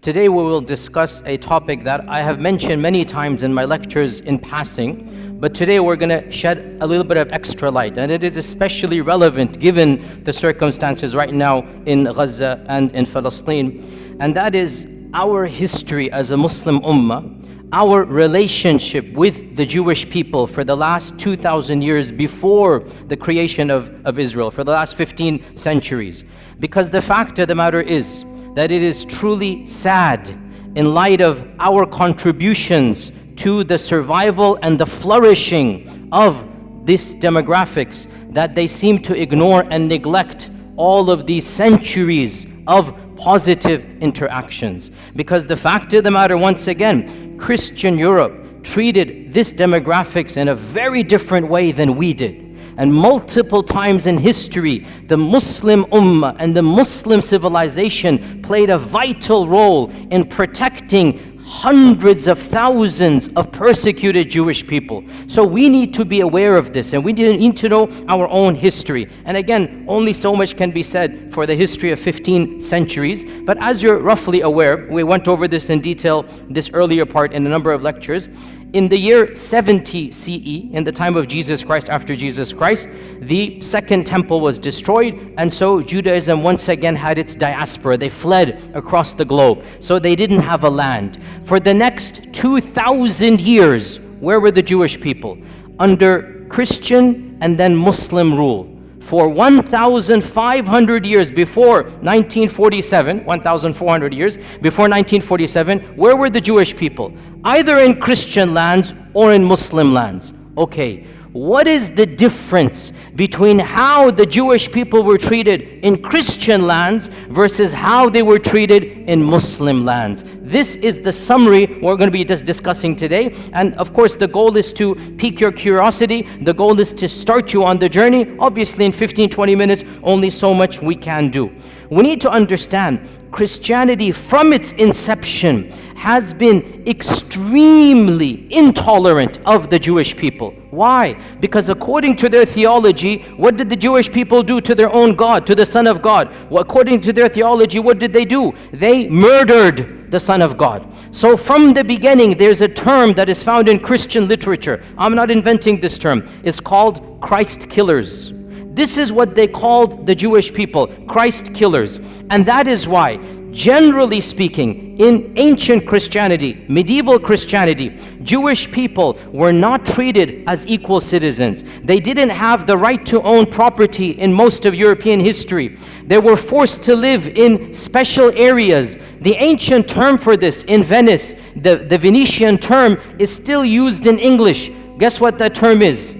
Today we will discuss a topic that I have mentioned many times in my lectures in passing, but today we're going to shed a little bit of extra light, and it is especially relevant given the circumstances right now in Gaza and in Palestine, and that is our history as a Muslim ummah, our relationship with the Jewish people for the last 2,000 years before the creation of Israel, for the last 15 centuries. Because the fact of the matter is that it is truly sad in light of our contributions to the survival and the flourishing of these demographics that they seem to ignore and neglect all of these centuries of positive interactions. Because the fact of the matter, once again, Christian Europe treated this demographics in a very different way than we did. And multiple times in history, the Muslim ummah and the Muslim civilization played a vital role in protecting hundreds of thousands of persecuted Jewish people. So we need to be aware of this, and we need to know our own history. And again, only so much can be said for the history of 15 centuries. But as you're roughly aware, we went over this in detail this earlier part in a number of lectures. In the year 70 CE, in the time of Jesus Christ, after Jesus Christ, the second temple was destroyed, and so Judaism once again had its diaspora. They fled across the globe, so they didn't have a land. For the next 2,000 years, where were the Jewish people? Under Christian and then Muslim rule. For 1,500 years before 1947, 1,400 years before 1947, where were the Jewish people? Either in Christian lands or in Muslim lands. Okay, what is the difference between how the Jewish people were treated in Christian lands versus how they were treated in Muslim lands? This is the summary we're going to be discussing today. And of course, the goal is to pique your curiosity. The goal is to start you on the journey. Obviously, in 15-20 minutes, only so much we can do. We need to understand Christianity from its inception has been extremely intolerant of the Jewish people. Why? Because according to their theology, what did the Jewish people do to their own God, to the Son of God? Well, according to their theology, what did they do? They murdered the Son of God. So from the beginning, there's a term that is found in Christian literature. I'm not inventing this term. It's called Christ killers. This is what they called the Jewish people, Christ killers. And that is why, generally speaking, in ancient Christianity, medieval Christianity, Jewish people were not treated as equal citizens. They didn't have the right to own property in most of European history. They were forced to live in special areas. The ancient term for this in Venice, the Venetian term, is still used in English. Guess what that term is?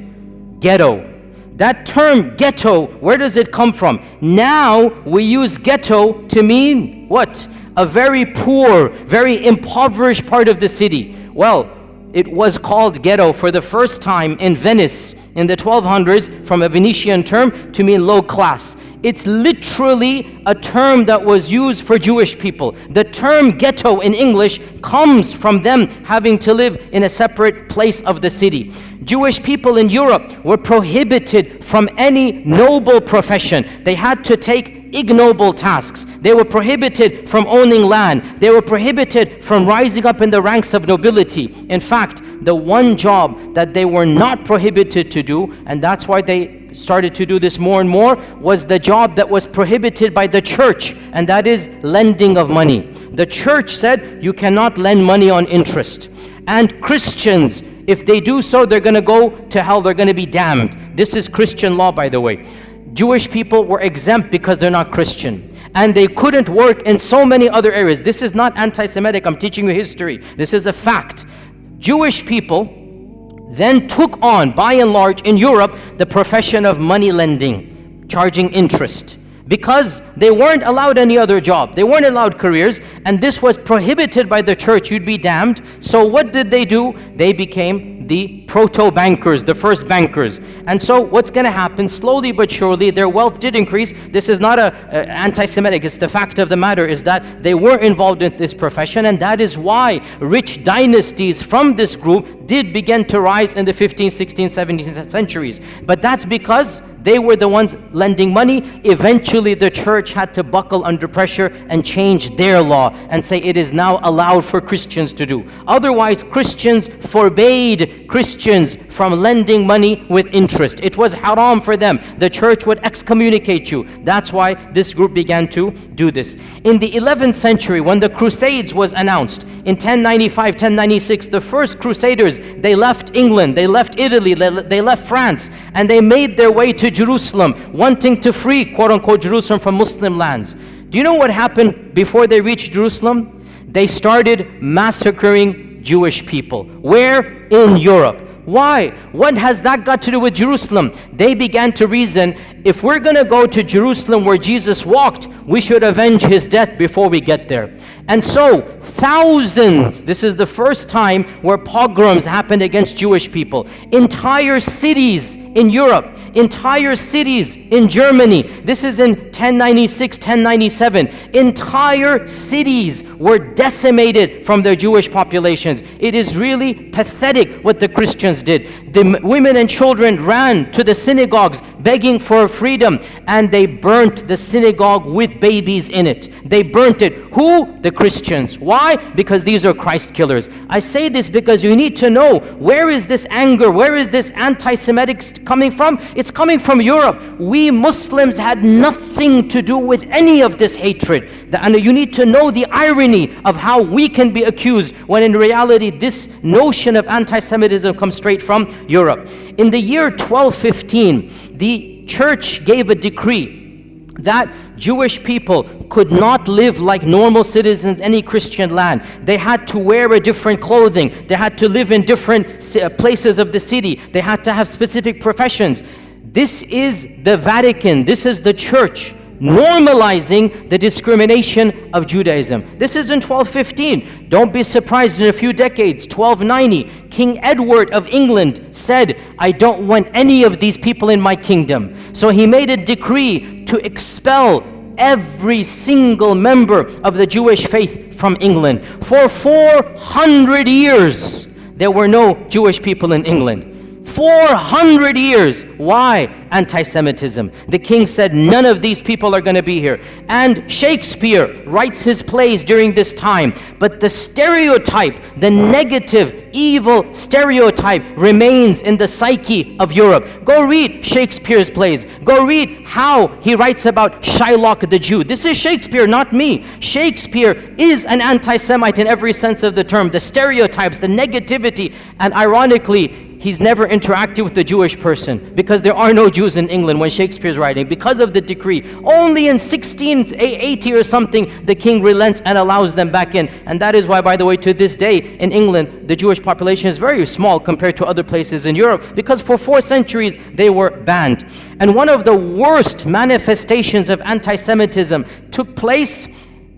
Ghetto. That term ghetto, where does it come from? Now we use ghetto to mean what? A very poor, very impoverished part of the city. Well, it was called ghetto for the first time in Venice in the 1200s from a Venetian term to mean low class. It's literally a term that was used for Jewish people. The term ghetto in English comes from them having to live in a separate place of the city. Jewish people in Europe were prohibited from any noble profession. They had to take ignoble tasks. They were prohibited from owning land. They were prohibited from rising up in the ranks of nobility. In fact, the one job that they were not prohibited to do, and that's why they started to do this more and more, was the job that was prohibited by the church, and that is lending of money. The church said you cannot lend money on interest. And Christians, if they do so, they're going to go to hell, they're going to be damned. This is Christian law, by the way. Jewish people were exempt because they're not Christian. And they couldn't work in so many other areas. This is not anti-Semitic, I'm teaching you history. This is a fact. Jewish people then took on, by and large, in Europe, the profession of money lending, charging interest. Because they weren't allowed any other job. They weren't allowed careers, and this was prohibited by the church. You'd be damned. So what did they do? They became the proto-bankers, the first bankers. And so what's going to happen, slowly but surely, their wealth did increase. This is not anti-Semitic. It's the fact of the matter is that they were involved in this profession, and that is why rich dynasties from this group did begin to rise in the 15th, 16th, 17th centuries. But that's because They were the ones lending money. Eventually the church had to buckle under pressure and change their law and say it is now allowed for Christians to do. Otherwise, Christians forbade Christians from lending money with interest. It was haram for them. The church would excommunicate you. That's why this group began to do this. In the 11th century, when the Crusades was announced, in 1095, 1096, the first Crusaders, they left England, they left Italy, they left France, and they made their way to Jerusalem, wanting to free, quote-unquote, Jerusalem from Muslim lands. Do you know what happened before they reached Jerusalem? They started massacring Jewish people. Where? In Europe. Why? What has that got to do with Jerusalem? They began to reason, if we're going to go to Jerusalem where Jesus walked, we should avenge his death before we get there. And so, thousands, this is the first time where pogroms happened against Jewish people. Entire cities in Europe, entire cities in Germany, this is in 1096, 1097, entire cities were decimated from their Jewish populations. It is really pathetic what the Christians did. The women and children ran to the synagogues begging for freedom, and they burnt the synagogue with babies in it. They burnt it. Who? The Christians. Why? Because these are Christ killers. I say this because you need to know, where is this anger, where is this anti-Semitic coming from? It's coming from Europe. We Muslims had nothing to do with any of this hatred. And you need to know the irony of how we can be accused when in reality this notion of anti-Semitism comes straight from Europe. In the year 1215, the church gave a decree that Jewish people could not live like normal citizens in any Christian land. They had to wear a different clothing. They had to live in different places of the city. They had to have specific professions. This is the Vatican. This is the church normalizing the discrimination of Judaism. This is in 1215. Don't be surprised in a few decades, 1290, King Edward of England said, I don't want any of these people in my kingdom. So he made a decree to expel every single member of the Jewish faith from England. For 400 years, there were no Jewish people in England. 400 years. Why? Anti-Semitism. The king said, none of these people are going to be here. And Shakespeare writes his plays during this time. But the stereotype, the negative, evil stereotype remains in the psyche of Europe. Go read Shakespeare's plays. Go read how he writes about Shylock the Jew. This is Shakespeare, not me. Shakespeare is an anti-Semite in every sense of the term. The stereotypes, the negativity, and ironically, he's never interacted with the Jewish person because there are no Jews in England when Shakespeare's writing because of the decree. Only in 1680 or something, the king relents and allows them back in. And that is why, by the way, to this day in England, the Jewish population is very small compared to other places in Europe because for 4 centuries they were banned. And one of the worst manifestations of anti-Semitism took place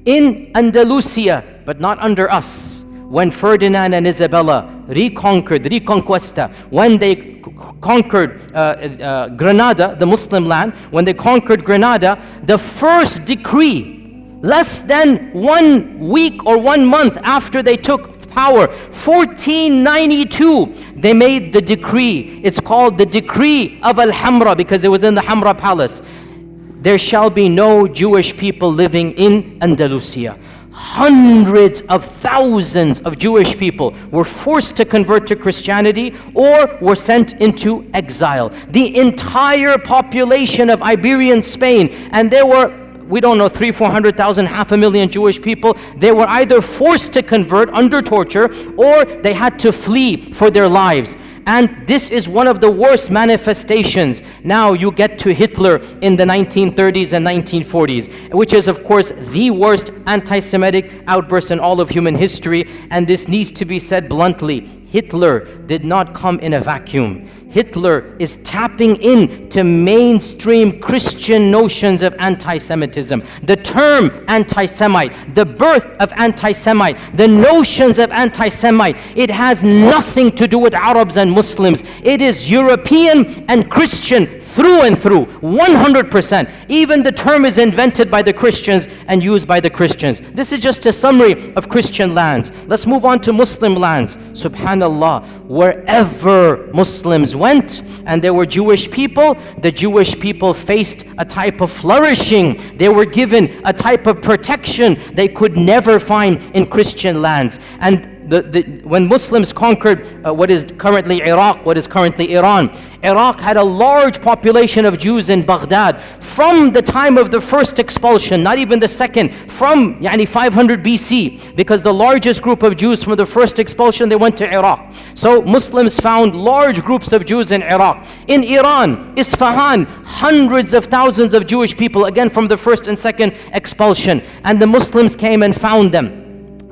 in Andalusia, but not under us. When Ferdinand and Isabella Reconquista, when they conquered Granada, the Muslim land, when they conquered Granada, the first decree, less than 1 week or 1 month after they took power, 1492, they made the decree. It's called the Decree of Al-Hamra because it was in the Hamra Palace. There shall be no Jewish people living in Andalusia. Hundreds of thousands of Jewish people were forced to convert to Christianity or were sent into exile. The entire population of Iberian Spain, and there were, we don't know, 300,000-400,000, 500,000 Jewish people, they were either forced to convert under torture or they had to flee for their lives. And this is one of the worst manifestations. Now you get to Hitler in the 1930s and 1940s, which is of course the worst anti-Semitic outburst in all of human history. And this needs to be said bluntly. Hitler did not come in a vacuum. Hitler is tapping into mainstream Christian notions of anti-Semitism. The term anti-Semite, the birth of anti-Semite, the notions of anti-Semite, it has nothing to do with Arabs and Muslims. It is European and Christian through and through, 100%. Even the term is invented by the Christians and used by the Christians. This is just a summary of Christian lands. Let's move on to Muslim lands. Subhanallah, wherever Muslims went and there were Jewish people, the Jewish people faced a type of flourishing. They were given a type of protection they could never find in Christian lands. And when Muslims conquered what is currently Iraq, what is currently Iran, Iraq had a large population of Jews in Baghdad from the time of the first expulsion, not even the second, from 500 BC, because the largest group of Jews from the first expulsion, they went to Iraq. So Muslims found large groups of Jews in Iraq. In Iran, Isfahan, hundreds of thousands of Jewish people, again from the first and second expulsion. And the Muslims came and found them,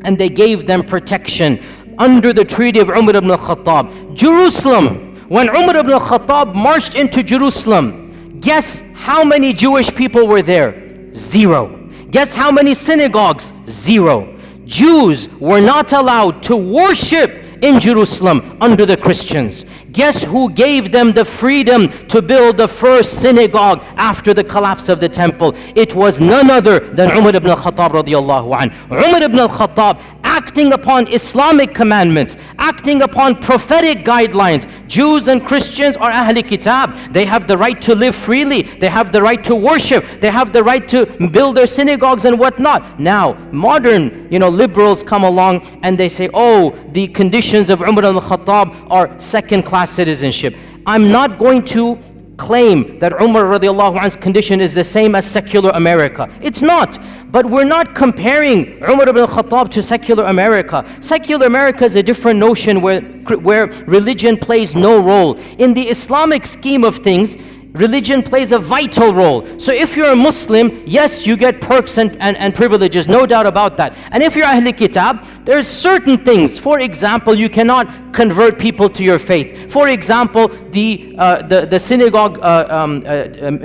and they gave them protection under the treaty of Umar ibn al-Khattab. Jerusalem, when Umar ibn al-Khattab marched into Jerusalem, guess how many Jewish people were there? 0. Guess how many synagogues? 0. Jews were not allowed to worship in Jerusalem under the Christians. Guess who gave them the freedom to build the first synagogue after the collapse of the temple? It was none other than Umar ibn al-Khattab radiyallahu anhu. Umar ibn al-Khattab, acting upon Islamic commandments, acting upon prophetic guidelines. Jews and Christians are Ahli Kitab. They have the right to live freely. They have the right to worship. They have the right to build their synagogues and whatnot. Now, modern, liberals come along and they say, oh, the conditions of Umar al-Khattab are second-class citizenship. I'm not going to claim that Umar radiallahu anhu's condition is the same as secular America. It's not. But we're not comparing Umar ibn al-Khattab to secular America. Secular America is a different notion where religion plays no role. In the Islamic scheme of things, religion plays a vital role. So if you're a Muslim, yes, you get perks and privileges, no doubt about that. And if you're Ahl Kitab, there's certain things. For example, you cannot convert people to your faith. For example, the synagogue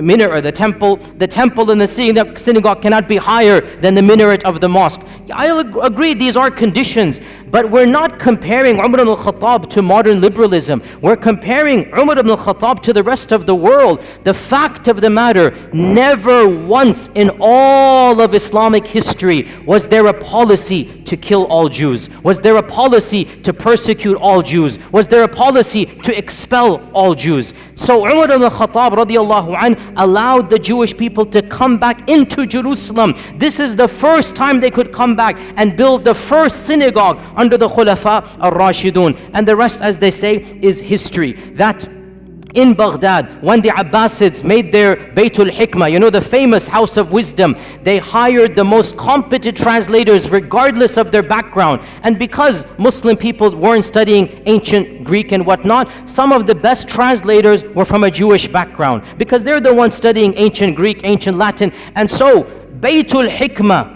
minaret, or the temple in the synagogue cannot be higher than the minaret of the mosque. I agree, these are conditions, but we're not comparing Umar ibn al-Khattab to modern liberalism. We're comparing Umar ibn al-Khattab to the rest of the world. The fact of the matter, never once in all of Islamic history was there a policy to kill all Jews. Was there a policy to persecute all Jews? Was there a policy to expel all Jews? So Umar ibn al-Khattab radiyallahu anhu allowed the Jewish people to come back into Jerusalem. This is the first time they could come back and build the first synagogue under the Khulafa al-Rashidun. And the rest, as they say, is history. That in Baghdad, when the Abbasids made their Baytul Hikmah, the famous house of wisdom, they hired the most competent translators regardless of their background. And because Muslim people weren't studying ancient Greek and whatnot, some of the best translators were from a Jewish background, because they're the ones studying ancient Greek, ancient Latin. And so Baytul Hikmah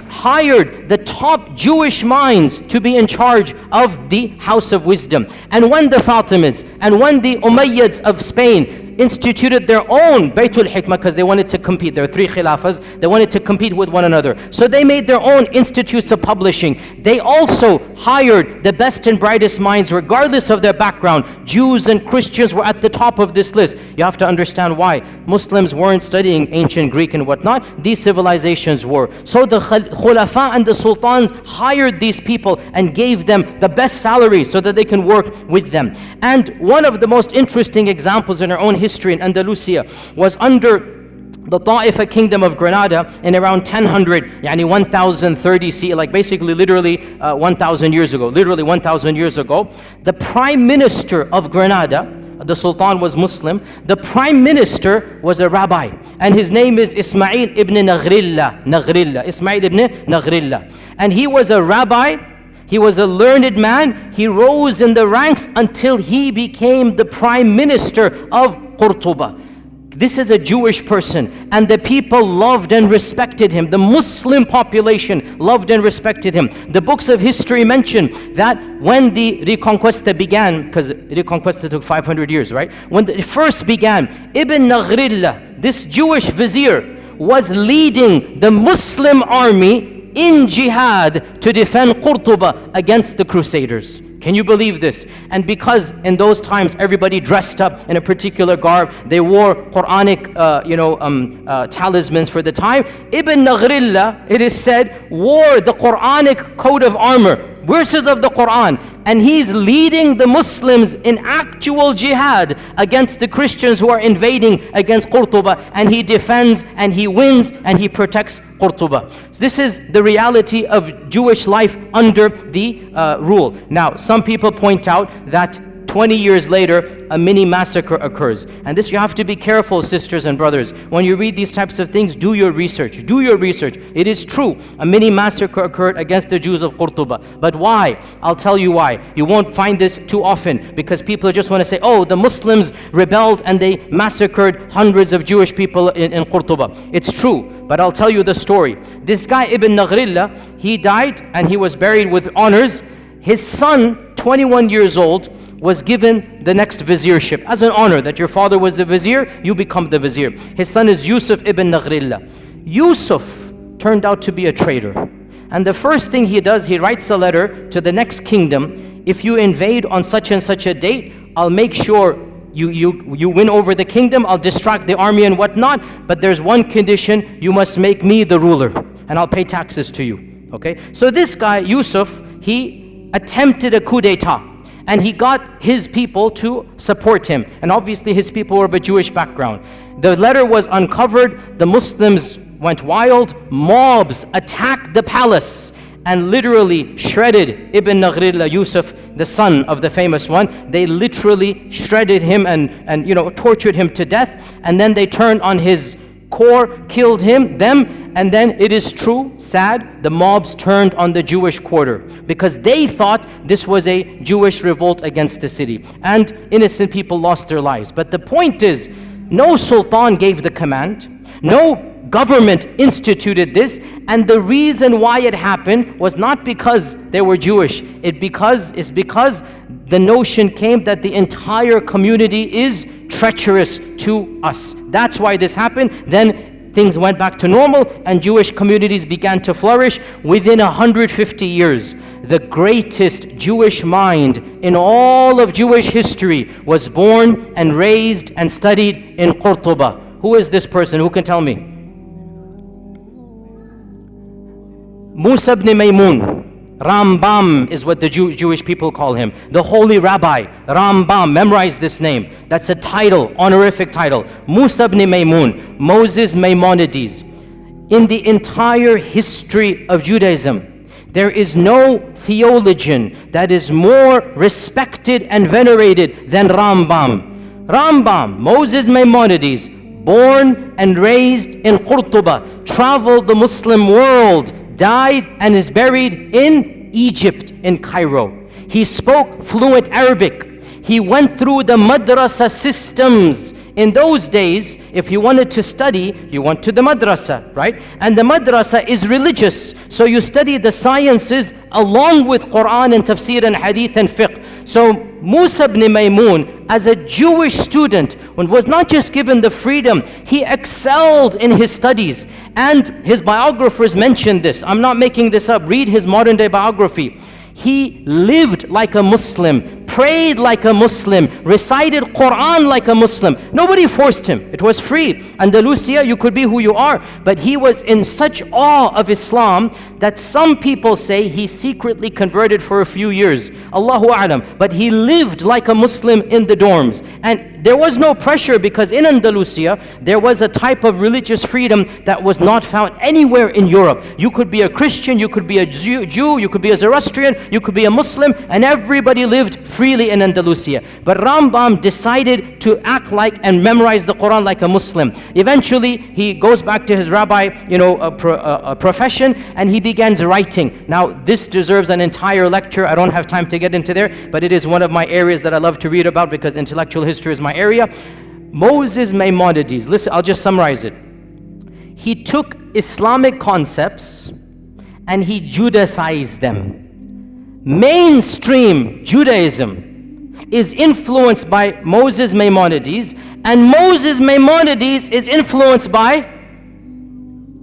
hired the top Jewish minds to be in charge of the House of Wisdom. And when the Fatimids and when the Umayyads of Spain instituted their own Baytul Hikmah, because they wanted to compete, there are 3 khilafas, they wanted to compete with one another. So they made their own institutes of publishing. They also hired the best and brightest minds regardless of their background. Jews and Christians were at the top of this list. You have to understand why. Muslims weren't studying ancient Greek and whatnot. These civilizations were. So the Khulafa and the Sultans hired these people and gave them the best salary so that they can work with them. And one of the most interesting examples in our own history in Andalusia was under the Ta'ifa kingdom of Granada in around 1000, 1030 CE, like basically literally 1000 years ago, the prime minister of Granada, the Sultan was Muslim, the prime minister was a rabbi, and his name is Ismail ibn Ismail ibn Naghrilla. And he was a rabbi, he was a learned man, he rose in the ranks until he became the prime minister of Qurtuba. This is a Jewish person, and the people loved and respected him. The Muslim population loved and respected him. The books of history mention that when the Reconquista began, because Reconquista took 500 years, right? When it first began, Ibn Naghrilla, this Jewish vizier, was leading the Muslim army in jihad to defend Qurtuba against the Crusaders. Can you believe this? And because in those times everybody dressed up in a particular garb, they wore Quranic talismans for the time, Ibn Naghrillah, it is said, wore the Quranic coat of armor, verses of the Quran, and he's leading the Muslims in actual jihad against the Christians who are invading against Qurtuba, and he defends and he wins and he protects Qurtuba. So this is the reality of Jewish life under the rule. Now, some people point out that 20 years later, a mini massacre occurs. And this, you have to be careful, sisters and brothers. When you read these types of things, do your research. Do your research. It is true, a mini massacre occurred against the Jews of Qurtuba. But why? I'll tell you why. You won't find this too often, because people just want to say, oh, the Muslims rebelled and they massacred hundreds of Jewish people in Qurtuba. It's true, but I'll tell you the story. This guy, Ibn Naghrillah, he died and he was buried with honors. His son, 21 years old, was given the next viziership as an honor, that your father was the vizier, you become the vizier. His son is Yusuf ibn Naghrillah. Yusuf turned out to be a traitor. And the first thing he does, he writes a letter to the next kingdom. If you invade on such and such a date, I'll make sure you win over the kingdom, I'll distract the army and whatnot, but there's one condition, you must make me the ruler, and I'll pay taxes to you. Okay? So this guy, Yusuf, he attempted a coup d'etat. And he got his people to support him. And obviously his people were of a Jewish background. The letter was uncovered. The Muslims went wild. Mobs attacked the palace and literally shredded Ibn Naghrillah, Yusuf, the son of the famous one. They literally shredded him and tortured him to death. And then they turned on his core, killed them, and then it is true, sad, the mobs turned on the Jewish quarter because they thought this was a Jewish revolt against the city, and innocent people lost their lives. But the point is, no sultan gave the command, no government instituted this, and the reason why it happened was not because they were Jewish. It's because the notion came that the entire community is treacherous to us. That's why this happened. Then things went back to normal and Jewish communities began to flourish. Within 150 years, the greatest Jewish mind in all of Jewish history was born and raised and studied in Qurtuba. Who is this person? Who can tell me? Musa ibn Maymun. Rambam is what the Jewish people call him. The holy rabbi, Rambam. Memorize this name. That's a title, honorific title. Musa ibn Maymun, Moses Maimonides. In the entire history of Judaism, there is no theologian that is more respected and venerated than Rambam. Rambam, Moses Maimonides, born and raised in Qurtuba, traveled the Muslim world, died and is buried in Egypt, in Cairo. He spoke fluent Arabic. He went through the madrasa systems. In those days, if you wanted to study, you went to the madrasa, right? And the madrasa is religious. So you study the sciences along with Quran and tafsir and hadith and fiqh. So Musa ibn Maymun, as a Jewish student, was not just given the freedom, he excelled in his studies. And his biographers mentioned this. I'm not making this up. Read his modern day biography. He lived like a Muslim, prayed like a Muslim, recited Quran like a Muslim. Nobody forced him. It was free. Andalusia, you could be who you are. But he was in such awe of Islam that some people say he secretly converted for a few years. Allahu A'lam. But he lived like a Muslim in the dorms. And there was no pressure because in Andalusia, there was a type of religious freedom that was not found anywhere in Europe. You could be a Christian, you could be a Jew, you could be a Zoroastrian, you could be a Muslim, and everybody lived freely in Andalusia. But Rambam decided to act like and memorize the Quran like a Muslim. Eventually, he goes back to his rabbi, profession, and he begins writing. Now, this deserves an entire lecture. I don't have time to get into there, but it is one of my areas that I love to read about because intellectual history is my area. Moses Maimonides, listen, I'll just summarize it. He took Islamic concepts and he Judaicized them. Mainstream Judaism is influenced by Moses Maimonides, and Moses Maimonides is influenced by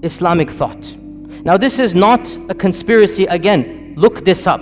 Islamic thought. Now, this is not a conspiracy. Again, look this up.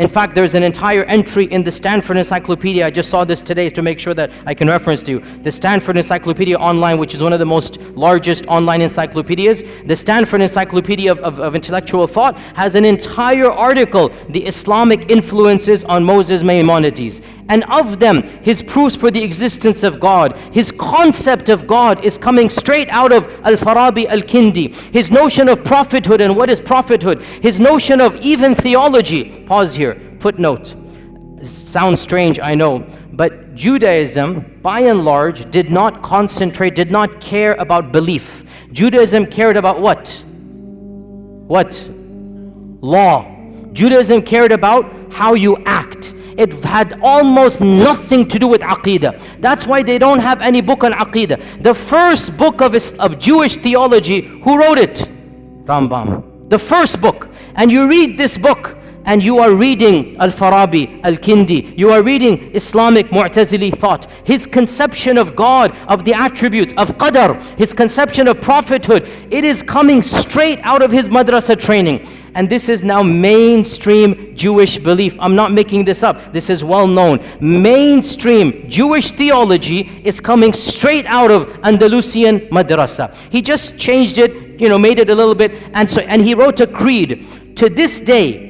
In fact, there's an entire entry in the Stanford Encyclopedia. I just saw this today to make sure that I can reference to you. The Stanford Encyclopedia Online, which is one of the most largest online encyclopedias. The Stanford Encyclopedia of Intellectual Thought has an entire article, The Islamic Influences on Moses Maimonides. And of them, his proofs for the existence of God, his concept of God is coming straight out of Al-Farabi Al-Kindi. His notion of prophethood and what is prophethood. His notion of even theology. Pause here, footnote. Sounds strange, I know. But Judaism, by and large, did not concentrate, did not care about belief. Judaism cared about what? What? Law. Judaism cared about how you act. It had almost nothing to do with Aqidah. That's why they don't have any book on Aqidah. The first book of Jewish theology, who wrote it? Rambam. The first book. And you read this book, and you are reading Al-Farabi, Al-Kindi. You are reading Islamic Mu'tazili thought. His conception of God, of the attributes, of Qadar, his conception of prophethood, it is coming straight out of his madrasa training. And this is now mainstream Jewish belief. I'm not making this up. This is well known. Mainstream Jewish theology is coming straight out of Andalusian madrasa. He just changed it, made it a little bit. And he wrote a creed. To this day,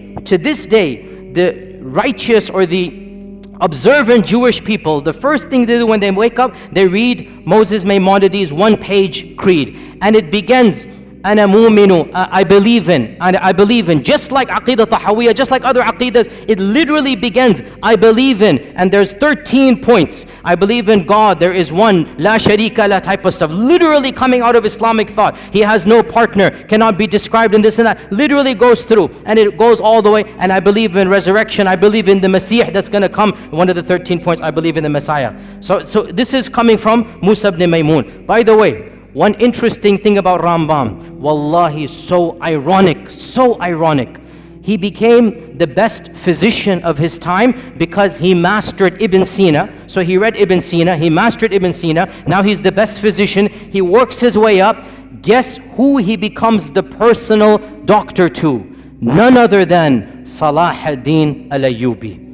the righteous or the observant Jewish people, the first thing they do when they wake up, they read Moses Maimonides' one-page creed. And it begins, Ana mu'minu, I believe in, just like Aqidah Tahawiyah, just like other Aqidas, it literally begins, I believe in, and there's 13 points. I believe in God, there is one, la sharika la type of stuff, literally coming out of Islamic thought. He has no partner, cannot be described in this and that, literally goes through, and it goes all the way, and I believe in resurrection, I believe in the Messiah that's going to come, one of the 13 points, I believe in the Messiah. So this is coming from Musa ibn Maymun. By the way, one interesting thing about Rambam, wallahi, so ironic. He became the best physician of his time because he mastered Ibn Sina. So he read Ibn Sina, he mastered Ibn Sina, now he's the best physician. He works his way up. Guess who he becomes the personal doctor to? None other than Salah ad-Din al-Ayyubi.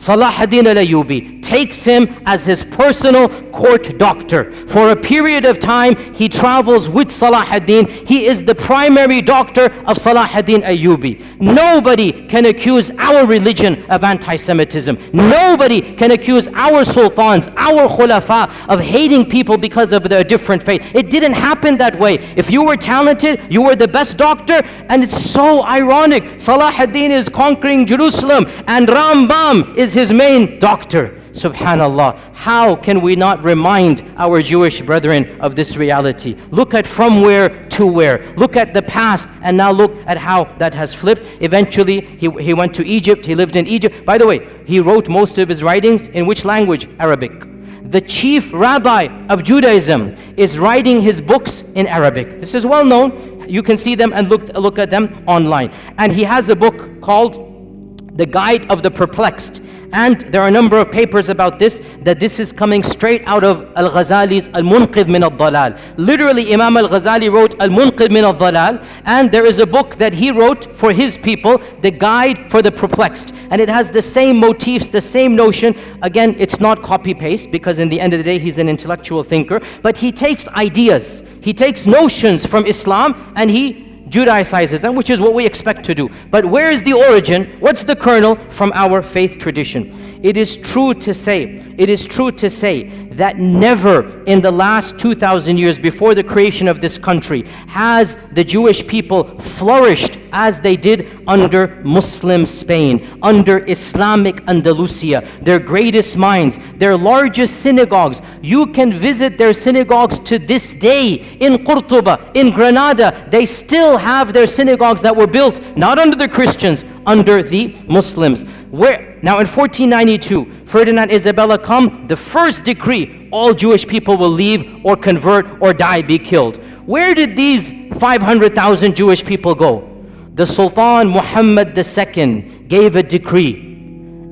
Salah ad-Din al-Ayyubi takes him as his personal court doctor. For a period of time, he travels with Salah ad-Din. He is the primary doctor of Salah ad-Din Ayyubi. Nobody can accuse our religion of anti-Semitism. Nobody can accuse our sultans, our khulafa of hating people because of their different faith. It didn't happen that way. If you were talented, you were the best doctor, and it's so ironic. Salah ad-Din is conquering Jerusalem, and Rambam is his main doctor. Subhanallah. How can we not remind our Jewish brethren of this reality? Look at from where to where. Look at the past and now look at how that has flipped. Eventually, he went to Egypt. He lived in Egypt. By the way, he wrote most of his writings in which language? Arabic. The chief rabbi of Judaism is writing his books in Arabic. This is well known. You can see them and look at them online. And he has a book called The Guide of the Perplexed. And there are a number of papers about this, that this is coming straight out of Al-Ghazali's Al-Munqidh min al-Dalal. Literally, Imam Al-Ghazali wrote Al-Munqidh min al-Dalal, and there is a book that he wrote for his people, The Guide for the Perplexed. And it has the same motifs, the same notion. Again, it's not copy-paste, because in the end of the day, he's an intellectual thinker. But he takes ideas, he takes notions from Islam, and he Judaicizes them, which is what we expect to do. But where is the origin? What's the kernel? From our faith tradition. It is true to say that never in the last 2,000 years before the creation of this country has the Jewish people flourished as they did under Muslim Spain, under Islamic Andalusia, their greatest minds, their largest synagogues. You can visit their synagogues to this day in Qurtuba, in Granada. They still have their synagogues that were built not under the Christians, under the Muslims. Now in 1492, Ferdinand Isabella come, the first decree, all Jewish people will leave or convert or die, be killed. Where did these 500,000 Jewish people go? The Sultan Muhammad II gave a decree.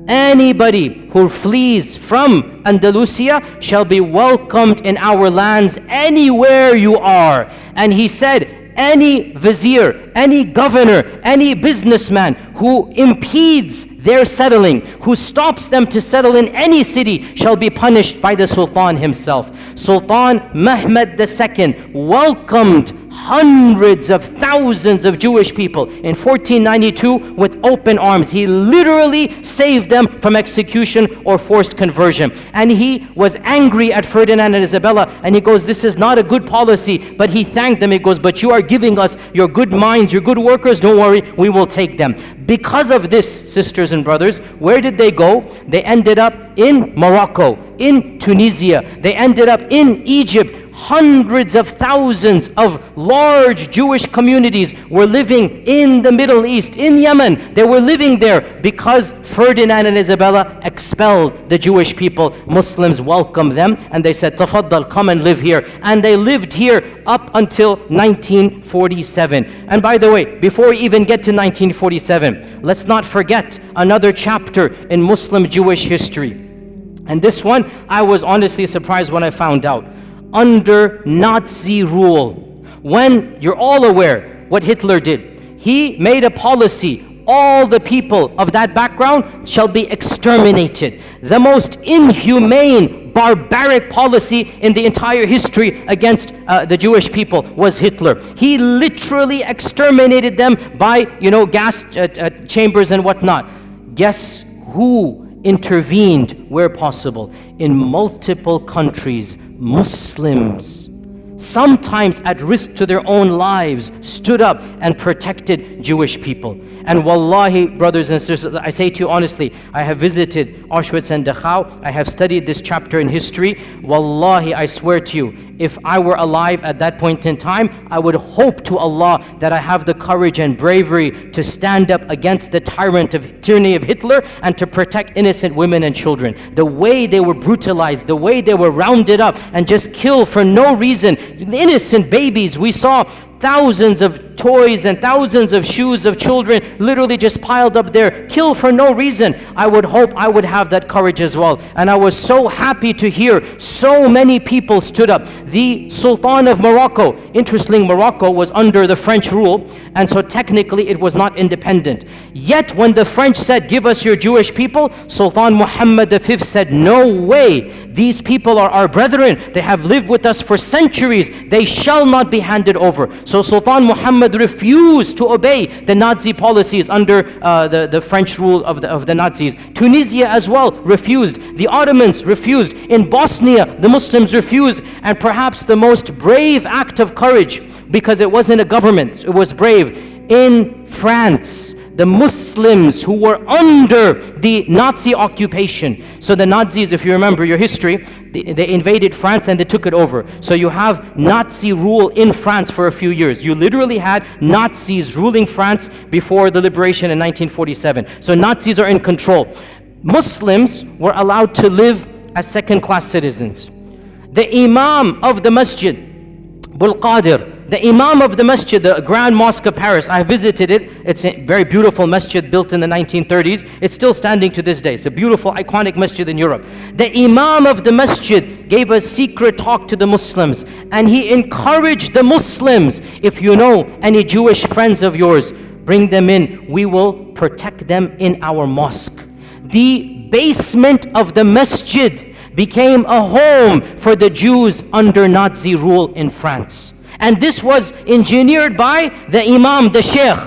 Anybody who flees from Andalusia shall be welcomed in our lands anywhere you are. And he said, any vizier, any governor, any businessman who impedes their settling, who stops them to settle in any city, shall be punished by the Sultan himself. Sultan Mehmed II welcomed hundreds of thousands of Jewish people in 1492 with open arms. He literally saved them from execution or forced conversion. And he was angry at Ferdinand and Isabella, and he goes, this is not a good policy. But he thanked them. He goes, but you are giving us your good minds, your good workers, don't worry, we will take them. Because of this, sisters and brothers, where did they go? They ended up in Morocco, in Tunisia, they ended up in Egypt. Hundreds of thousands of large Jewish communities were living in the Middle East, in Yemen. They were living there because Ferdinand and Isabella expelled the Jewish people. Muslims welcomed them and they said, Tafaddal, come and live here. And they lived here up until 1947. And by the way, before we even get to 1947, let's not forget another chapter in Muslim Jewish history. And this one, I was honestly surprised when I found out. Under Nazi rule, when you're all aware what Hitler did, he made a policy, all the people of that background shall be exterminated. The most inhumane, barbaric policy in the entire history against the Jewish people was Hitler. He literally exterminated them by, gas chambers and whatnot. Guess who intervened where possible? In multiple countries, Muslims, sometimes at risk to their own lives, stood up and protected Jewish people. And wallahi, brothers and sisters, I say to you honestly, I have visited Auschwitz and Dachau. I have studied this chapter in history. Wallahi, I swear to you, if I were alive at that point in time, I would hope to Allah that I have the courage and bravery to stand up against the tyranny of Hitler and to protect innocent women and children. The way they were brutalized, the way they were rounded up and just killed for no reason. Innocent babies, we saw thousands of toys and thousands of shoes of children literally just piled up there, killed for no reason. I would hope I would have that courage as well. And I was so happy to hear so many people stood up. The Sultan of Morocco, interestingly, Morocco was under the French rule, and so technically it was not independent. Yet when the French said, give us your Jewish people, Sultan Muhammad V said, no way. These people are our brethren. They have lived with us for centuries. They shall not be handed over. So Sultan Muhammad refused to obey the Nazi policies under the French rule of the Nazis. Tunisia as well refused. The Ottomans refused. In Bosnia, the Muslims refused. And perhaps the most brave act of courage, because it wasn't a government, it was brave, in France, the Muslims who were under the Nazi occupation. So the Nazis, if you remember your history, they invaded France and they took it over. So you have Nazi rule in France for a few years. You literally had Nazis ruling France before the liberation in 1947. So Nazis are in control. Muslims were allowed to live as second-class citizens. The Imam of the Masjid, Bul Qadir, the Imam of the Masjid, the Grand Mosque of Paris, I visited it. It's a very beautiful masjid built in the 1930s. It's still standing to this day. It's a beautiful, iconic masjid in Europe. The Imam of the Masjid gave a secret talk to the Muslims, and he encouraged the Muslims, if you know any Jewish friends of yours, bring them in. We will protect them in our mosque. The basement of the masjid became a home for the Jews under Nazi rule in France. And this was engineered by the Imam, the Shaykh.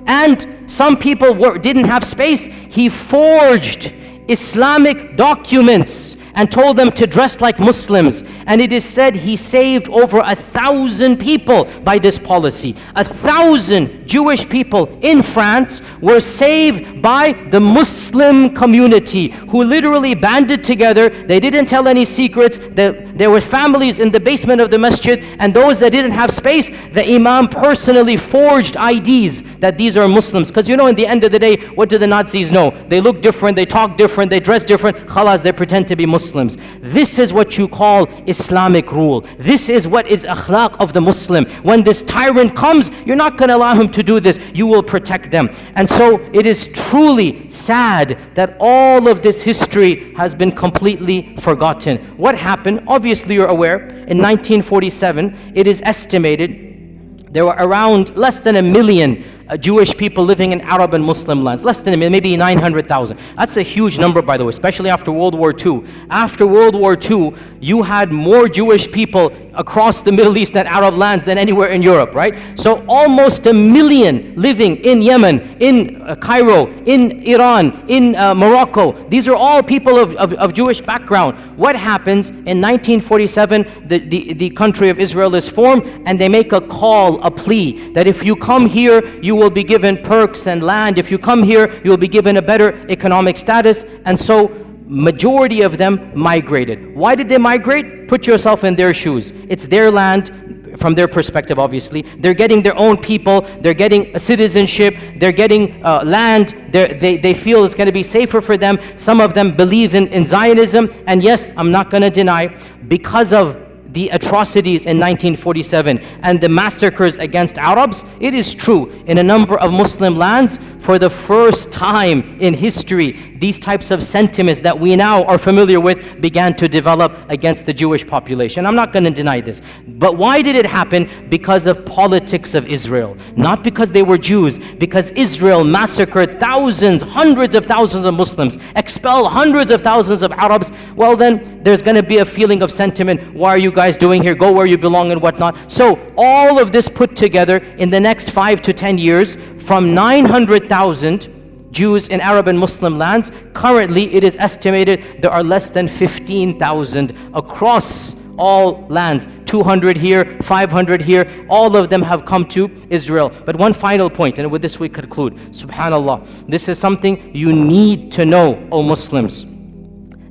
And some people didn't have space. He forged Islamic documents and told them to dress like Muslims. And it is said he saved over 1,000 people by this policy. 1,000 Jewish people in France were saved by the Muslim community, who literally banded together. They didn't tell any secrets. There were families in the basement of the masjid, and those that didn't have space, the Imam personally forged IDs that these are Muslims. Because in the end of the day, what do the Nazis know? They look different, they talk different, they dress different. Khalas, they pretend to be Muslims. This is what you call Islamic rule. This is what is akhlaq of the Muslim. When this tyrant comes, you're not going to allow him to do this. You will protect them. And so it is truly sad that all of this history has been completely forgotten. What happened? Obviously you're aware, in 1947, it is estimated there were around less than 1 million Jewish people living in Arab and Muslim lands. Less than 1 million, maybe 900,000. That's a huge number, by the way, especially after World War II. After World War II, you had more Jewish people across the Middle East and Arab lands than anywhere in Europe, right? So almost 1 million living in Yemen, in Cairo, in Iran, in Morocco. These are all people of Jewish background. What happens in 1947? The country of Israel is formed, and they make a call, a plea, that if you come here, you will be given perks and land. If you come here, you will be given a better economic status. And so majority of them migrated. Why did they migrate? Put yourself in their shoes. It's their land from their perspective, obviously. They're getting their own people. They're getting a citizenship. They're getting land. They feel it's going to be safer for them. Some of them believe in Zionism. And yes, I'm not going to deny, because of the atrocities in 1947 and the massacres against Arabs, it is true, in a number of Muslim lands, for the first time in history, these types of sentiments that we now are familiar with began to develop against the Jewish population. I'm not going to deny this. But why did it happen? Because of politics of Israel. Not because they were Jews, because Israel massacred thousands, hundreds of thousands of Muslims, expelled hundreds of thousands of Arabs. Well then, there's going to be a feeling of sentiment. Why are you guys doing here? Go where you belong and whatnot. So all of this put together in the next 5 to 10 years, from 900,000 Jews in Arab and Muslim lands, currently it is estimated there are less than 15,000 across all lands. 200 here, 500 here, all of them have come to Israel. But one final point, and with this we conclude. Subhanallah, this is something you need to know, O Muslims.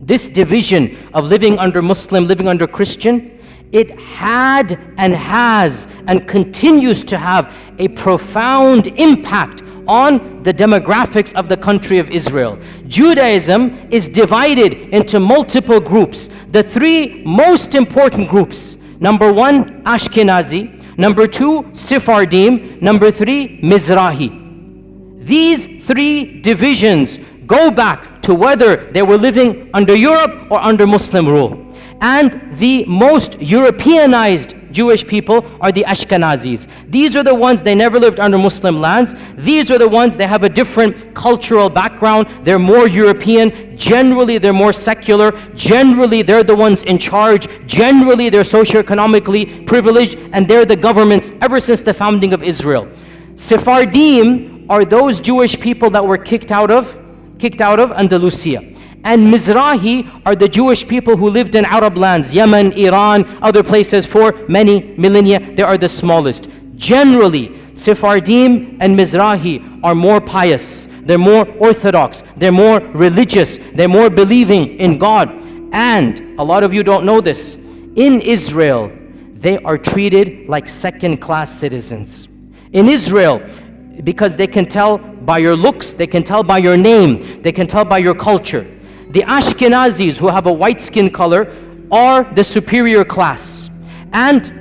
This division of living under Muslim, living under Christian, it had and has and continues to have a profound impact on the demographics of the country of Israel. Judaism is divided into multiple groups. The three most important groups: number one, Ashkenazi; number two, Sephardim; number three, Mizrahi. These three divisions go back to whether they were living under Europe or under Muslim rule. And the most Europeanized Jewish people are the Ashkenazis. These are the ones, they never lived under Muslim lands. These are the ones, they have a different cultural background. They're more European. Generally, they're more secular. Generally, they're the ones in charge. Generally, they're socioeconomically privileged, and they're the governments ever since the founding of Israel. Sephardim are those Jewish people that were kicked out of Andalusia. And Mizrahi are the Jewish people who lived in Arab lands, Yemen, Iran, other places for many millennia. They are the smallest. Generally, Sephardim and Mizrahi are more pious. They're more orthodox. They're more religious. They're more believing in God. And a lot of you don't know this. In Israel, they are treated like second-class citizens. In Israel, because they can tell by your looks, they can tell by your name, they can tell by your culture. The Ashkenazis, who have a white skin color, are the superior class. And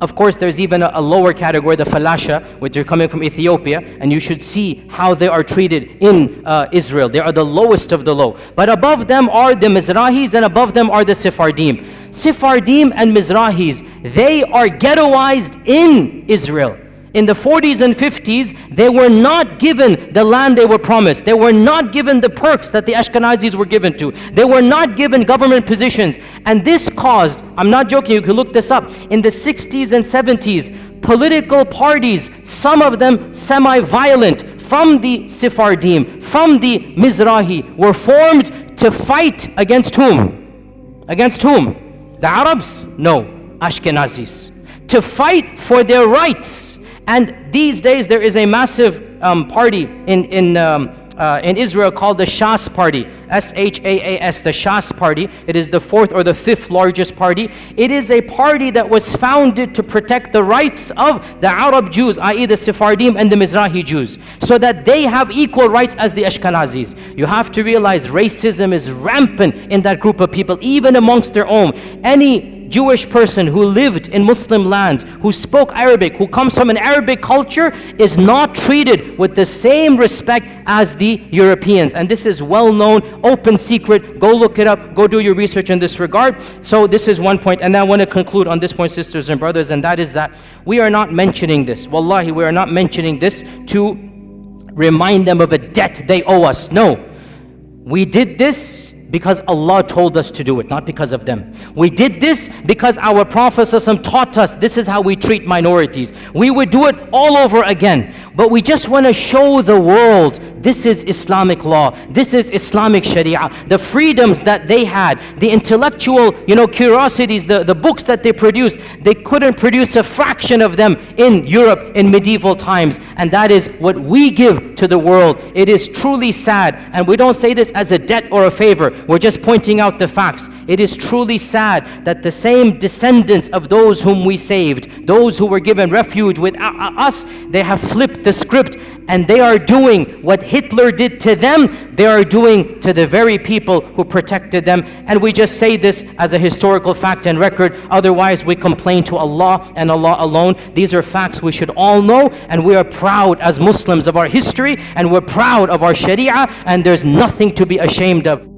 of course, there's even a lower category, the Falasha, which are coming from Ethiopia, and you should see how they are treated in Israel. They are the lowest of the low. But above them are the Mizrahis, and above them are the Sephardim. Sephardim and Mizrahis, they are ghettoized in Israel. In the 40s and 50s, they were not given the land they were promised. They were not given the perks that the Ashkenazis were given to. They were not given government positions. And this caused, I'm not joking, you can look this up, in the 60s and 70s, political parties, some of them semi-violent, from the Sephardim, from the Mizrahi, were formed to fight against whom? Against whom? The Arabs? No, Ashkenazis. To fight for their rights. And these days there is a massive party in Israel called the Shas party, S-H-A-A-S, the Shas party. It is the fourth or the fifth largest party. It is a party that was founded to protect the rights of the Arab Jews, i.e. the Sephardim and the Mizrahi Jews, so that they have equal rights as the Ashkenazis. You have to realize racism is rampant in that group of people, even amongst their own. Any Jewish person who lived in Muslim lands, who spoke Arabic, who comes from an Arabic culture, is not treated with the same respect as the Europeans. And this is well known, open secret. Go look it up, go do your research in this regard. So this is one point. And I want to conclude on this point, sisters and brothers, and that is that we are not mentioning this. Wallahi, we are not mentioning this to remind them of a debt they owe us. No. We did this because Allah told us to do it, not because of them. We did this because our Prophet ﷺ taught us this is how we treat minorities. We would do it all over again. But we just want to show the world this is Islamic law. This is Islamic Sharia. The freedoms that they had, the intellectual, curiosities, the books that they produced, they couldn't produce a fraction of them in Europe in medieval times. And that is what we give to the world. It is truly sad. And we don't say this as a debt or a favor. We're just pointing out the facts. It is truly sad that the same descendants of those whom we saved, those who were given refuge with us, they have flipped the script and they are doing what Hitler did to them, they are doing to the very people who protected them. And we just say this as a historical fact and record. Otherwise, we complain to Allah and Allah alone. These are facts we should all know, and we are proud as Muslims of our history, and we're proud of our Sharia, and there's nothing to be ashamed of.